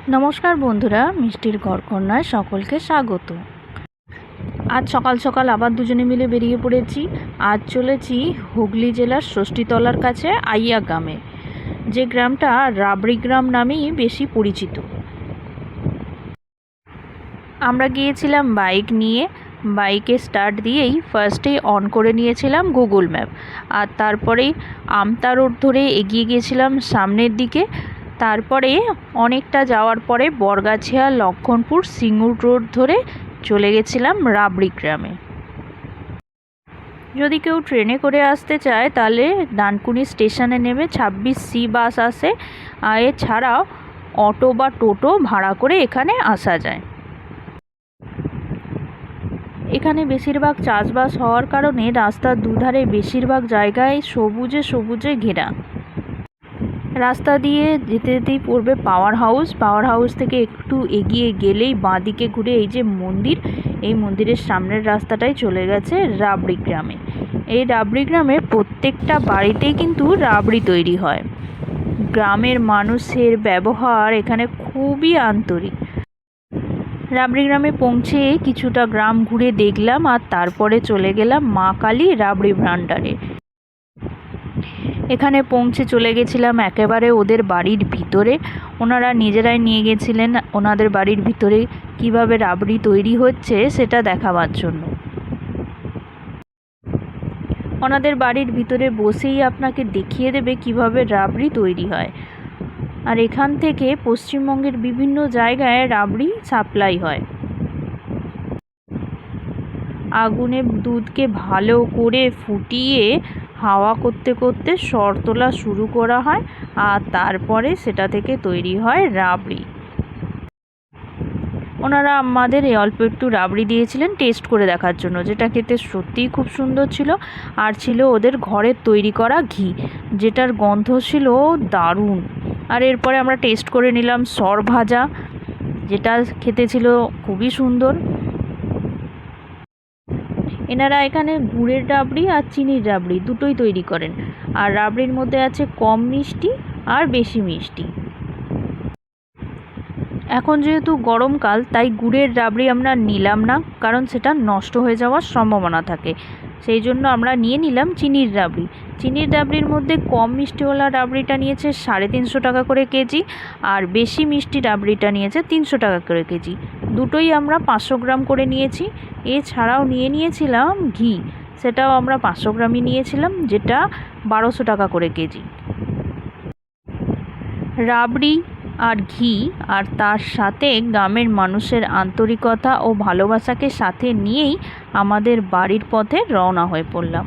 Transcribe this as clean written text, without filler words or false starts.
নমস্কার বন্ধুরা, মিষ্টির ঘরকন্যায় সকলকে স্বাগত। আজ সকাল সকাল আবার দুজনে মিলে বেরিয়ে পড়েছি। আজ চলেছি হুগলি জেলার ষষ্ঠীতলার কাছে আইয়া গ্রামে, যে গ্রামটা রাবড়ি গ্রাম নামেই বেশি পরিচিত। আমরা গিয়েছিলাম বাইক নিয়ে। বাইকে স্টার্ট দিয়েই ফার্স্টেই অন করে নিয়েছিলাম গুগল ম্যাপ, আর তারপরেই আমতা রোড ধরে এগিয়ে গিয়েছিলাম সামনের দিকে। তারপরে অনেকটা যাওয়ার পরে বরগাছিয়া, লক্ষণপুর, সিঙ্গুর রোড ধরে চলে গেছিলাম রাবড়ি গ্রামে। যদি কেউ ট্রেনে করে আসতে চায় তাহলে ডানকুনি স্টেশনে নেমে 26C বাস আসে, আর এছাড়াও অটো বা টোটো ভাড়া করে এখানে আসা যায়। এখানে বেশিরভাগ চাষবাস হওয়ার কারণে রাস্তার দুধারে বেশিরভাগ জায়গায় সবুজে সবুজে ঘেরা। রাস্তা দিয়ে যেতে যেতেই পড়বে পাওয়ার হাউস। পাওয়ার হাউস থেকে একটু এগিয়ে গেলেই বাঁদিকে ঘুরে এই যে মন্দির, এই মন্দিরের সামনের রাস্তাটাই চলে গেছে রাবড়ি গ্রামে। এই রাবড়ি গ্রামে প্রত্যেকটা বাড়িতেই কিন্তু রাবড়ি তৈরি হয়। গ্রামের মানুষের ব্যবহার এখানে খুবই আন্তরিক। রাবড়ি গ্রামে পৌঁছে কিছুটা গ্রাম ঘুরে দেখলাম, আর তারপরে চলে গেলাম মা কালী রাবড়ি ভাণ্ডারে। এখানে পৌঁছে চলে গেছিলাম একেবারে ওদের বাড়ির ভিতরে। ওনারা নিজেরাই নিয়ে গেছিলেন ওনাদের বাড়ির ভিতরে কিভাবে রাবড়ি তৈরি হচ্ছে সেটা দেখাবার জন্য। ওনাদের বাড়ির ভিতরে বসেই আপনাকে দেখিয়ে দেবে কিভাবে রাবড়ি তৈরি হয়। আর এখান থেকে পশ্চিমবঙ্গের বিভিন্ন জায়গায় রাবড়ি সাপ্লাই হয়। আগুনে দুধকে ভালো করে ফুটিয়ে হাওয়া করতে করতে সর তোলা শুরু করা হয়, আর তারপরে সেটা থেকে তৈরি হয় রাবড়ি। ওনারা আমাদের অল্প একটু রাবড়ি দিয়েছিলেন টেস্ট করে দেখার জন্য, যেটা খেতে সত্যিই খুব সুন্দর ছিল। আর ছিল ওদের ঘরের তৈরি করা ঘি, যেটার গন্ধ ছিল দারুণ। আর এরপরে আমরা টেস্ট করে নিলাম সর ভাজা, যেটা খেতে ছিল খুবই সুন্দর। এনারা এখানে গুড়ের রাবড়ি আর চিনির রাবড়ি দুটোই তৈরি করেন, আর রাবড়ির মধ্যে আছে কম মিষ্টি আর বেশি মিষ্টি। এখন যেহেতু গরমকাল তাই গুড়ের রাবড়ি আমরা নিলাম না, কারণ সেটা নষ্ট হয়ে যাওয়ার সম্ভাবনা থাকে। সেই জন্য আমরা নিয়ে নিলাম চিনির রাবড়ি। চিনির রাবড়ির মধ্যে কম মিষ্টিওয়ালা রাবড়িটা নিয়েছে 350 টাকা করে কেজি, আর বেশি মিষ্টি রাবড়িটা নিয়েছে 300 টাকা করে কেজি। দুটোই আমরা 500 গ্রাম করে নিয়েছি। এছাড়াও নিয়ে নিয়েছিলাম ঘি, সেটাও আমরা 500 গ্রামই নিয়েছিলাম, যেটা 1200 টাকা করে কেজি। রাবড়ি আর ঘি আর তার সাথে গ্রামের মানুষের আন্তরিকতা ও ভালোবাসাকে সাথে নিয়েই আমাদের বাড়ির পথে রওনা হয়ে পড়লাম।